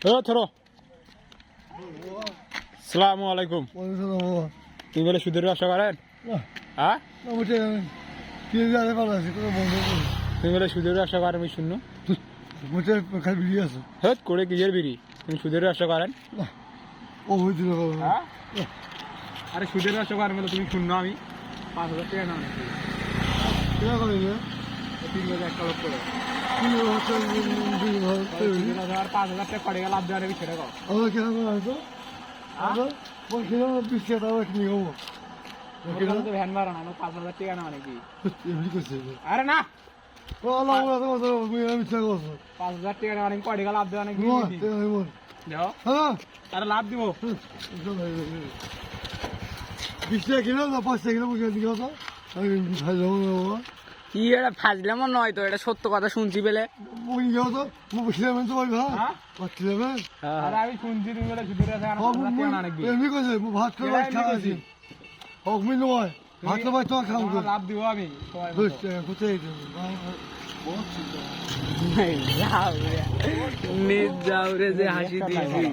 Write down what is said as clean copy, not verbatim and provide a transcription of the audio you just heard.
ধরো। সালামু আলাইকুম। তুমি বলে সুদের ব্যবসা করেন? হ্যাঁ, তুমি বলে সুদের ব্যবসা করেন? আমি শুনো হ্যাঁ করে কিসের বিড়ি? তুমি সুদের ব্যবসা করেন? হ্যাঁ? আরে সুদের ব্যবসা করেন বলে তুমি শুনো? আমি 5,000 টাকা না 3,000 1 লক্ষ 5,000 টাকা পড়ে গেল, লাভ দেওয়ার সেটা কর। ভ্যান ভাড়া না 5,000 টাকা না, মানে কি? আরে না 5,000 টাকা না, অনেক পড়ে গেল, লাভ দেওয়া নাকি? আরে লাভ দিব 20 টাকা কিলো না 5 টাকা কিলো কি এটা ফাজলামো নয় তো, এটা সত্য কথা শুনছি বেলে। আরে আমি শুনছি তুমি বলে সুদের ব্যবসা করেন, 5,000 টাকা না নাকি? লাভ দিব আমি যাও রে যে হাসি দিয়েছি।